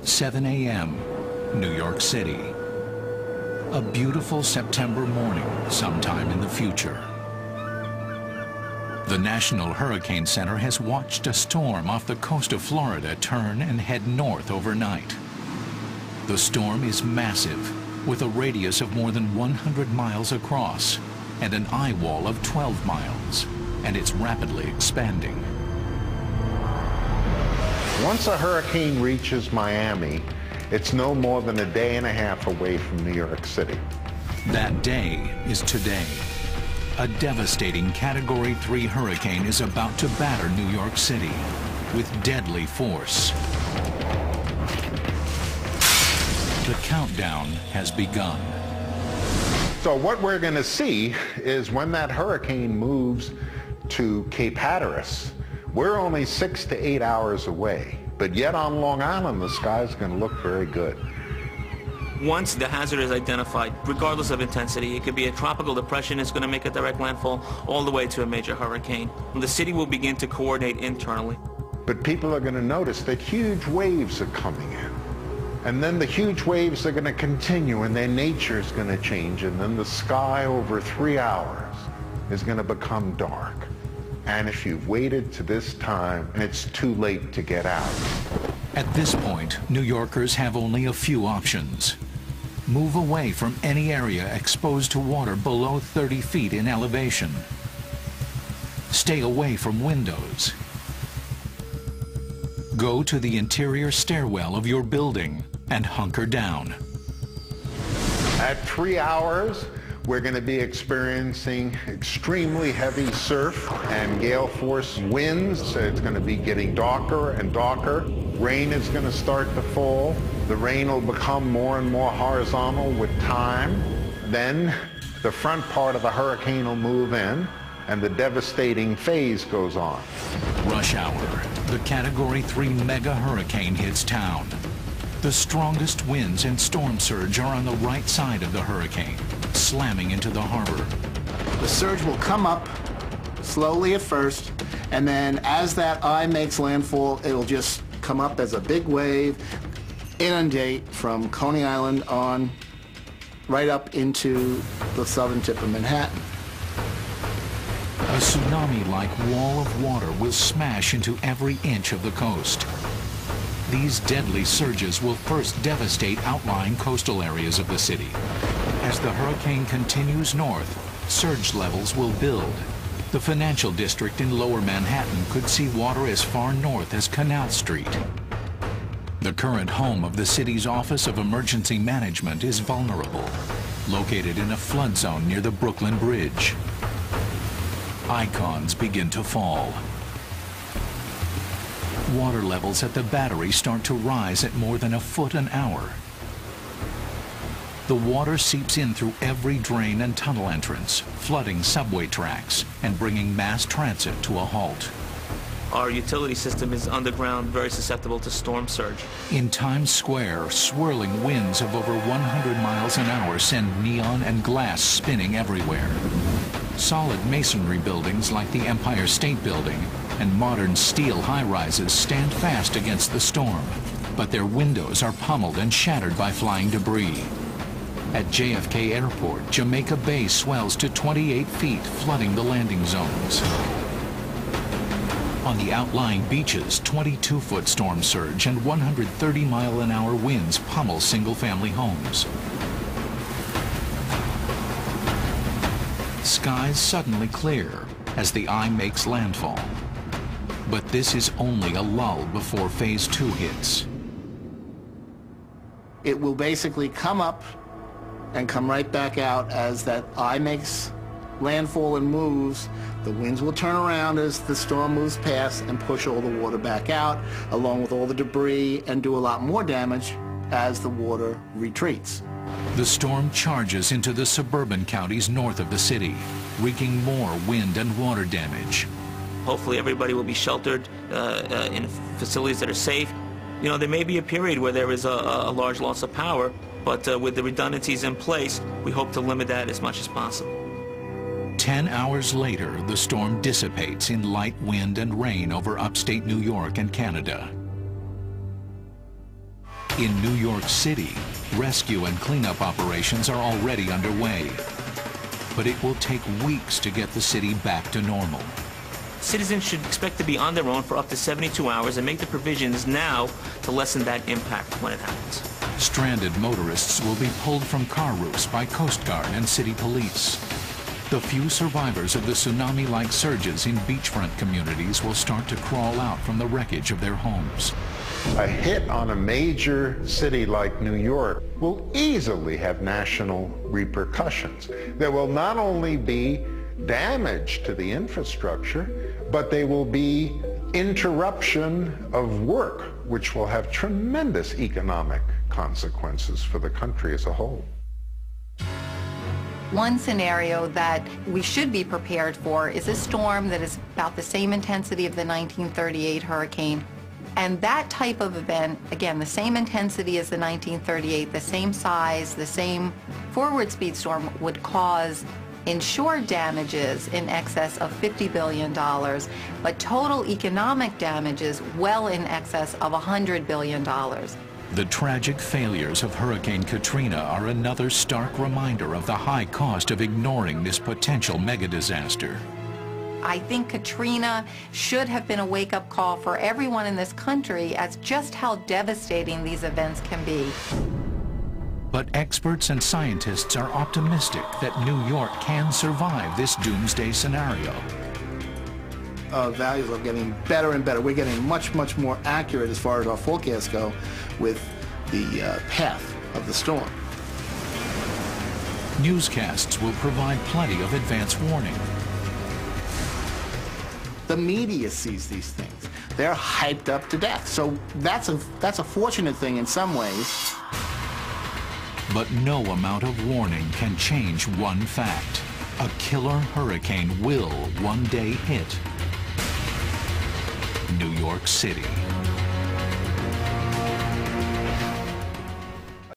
7 a.m., New York City. A beautiful September morning sometime in the future. The National Hurricane Center has watched a storm off the coast of Florida turn and head north overnight. The storm is massive, with a radius of more than 100 miles across and an eye wall of 12 miles, and it's rapidly expanding. Once a hurricane reaches Miami, it's no more than a day and a half away from New York City. That day is today. A devastating Category 3 hurricane is about to batter New York City with deadly force. The countdown has begun. So what we're going to see is when that hurricane moves to Cape Hatteras, we're only 6 to 8 hours away, but yet on Long Island, the sky is going to look very good. Once the hazard is identified, regardless of intensity, it could be a tropical depression, it's going to make a direct landfall, all the way to a major hurricane. The city will begin to coordinate internally. But people are going to notice that huge waves are coming in. And then the huge waves are going to continue, and their nature is going to change, and then the sky over 3 hours is going to become dark. And if you've waited to this time, it's too late to get out. At this point, New Yorkers have only a few options. Move away from any area exposed to water below 30 feet in elevation. Stay away from windows. Go to the interior stairwell of your building and hunker down. At 3 hours, we're going to be experiencing extremely heavy surf and gale force winds. So it's going to be getting darker and darker. Rain is going to start to fall. The rain will become more and more horizontal with time. Then the front part of the hurricane will move in, and the devastating phase goes on. Rush hour. The Category 3 mega hurricane hits town. The strongest winds and storm surge are on the right side of the hurricane, slamming into the harbor. The surge will come up slowly at first, and then as that eye makes landfall, it'll just come up as a big wave, inundate from Coney Island on right up into the southern tip of Manhattan. A tsunami-like wall of water will smash into every inch of the coast. These deadly surges will first devastate outlying coastal areas of the city. As the hurricane continues north, surge levels will build. The financial district in Lower Manhattan could see water as far north as Canal Street. The current home of the city's Office of Emergency Management is vulnerable, located in a flood zone near the Brooklyn Bridge. Icons begin to fall. Water levels at the Battery start to rise at more than a foot an hour. The water seeps in through every drain and tunnel entrance, flooding subway tracks and bringing mass transit to a halt. Our utility system is underground, very susceptible to storm surge. In Times Square, swirling winds of over 100 miles an hour send neon and glass spinning everywhere. Solid masonry buildings like the Empire State Building and modern steel high-rises stand fast against the storm, but their windows are pummeled and shattered by flying debris. At JFK Airport, Jamaica Bay swells to 28 feet, flooding the landing zones. On the outlying beaches, 22-foot storm surge and 130-mile-an-hour winds pummel single-family homes. Skies suddenly clear as the eye makes landfall. But this is only a lull before Phase 2 hits. It will basically come up and come right back out as that eye makes landfall and moves. The winds will turn around as the storm moves past and push all the water back out, along with all the debris, and do a lot more damage as the water retreats. The storm charges into the suburban counties north of the city, wreaking more wind and water damage. Hopefully everybody will be sheltered in facilities that are safe. You know, there may be a period where there is a large loss of power, but with the redundancies in place, we hope to limit that as much as possible. 10 hours later, the storm dissipates in light wind and rain over upstate New York and Canada. In New York City, rescue and cleanup operations are already underway. But it will take weeks to get the city back to normal. Citizens should expect to be on their own for up to 72 hours and make the provisions now to lessen that impact when it happens. Stranded motorists will be pulled from car roofs by Coast Guard and city police. The few survivors of the tsunami-like surges in beachfront communities will start to crawl out from the wreckage of their homes. A hit on a major city like New York will easily have national repercussions. There will not only be damage to the infrastructure, but there will be interruption of work, which will have tremendous economic consequences for the country as a whole. One scenario that we should be prepared for is a storm that is about the same intensity of the 1938 hurricane. And that type of event, again, the same intensity as the 1938, the same size, the same forward speed storm would cause insured damages in excess of $50 billion, but total economic damages well in excess of $100 billion. The tragic failures of Hurricane Katrina are another stark reminder of the high cost of ignoring this potential mega-disaster. I think Katrina should have been a wake-up call for everyone in this country as just how devastating these events can be. But experts and scientists are optimistic that New York can survive this doomsday scenario. Values are getting better and better. We're getting much, much more accurate as far as our forecasts go with the path of the storm. Newscasts will provide plenty of advance warning. The media sees these things. They're hyped up to death. So that's a fortunate thing in some ways. But no amount of warning can change one fact. A killer hurricane will one day hit New York City.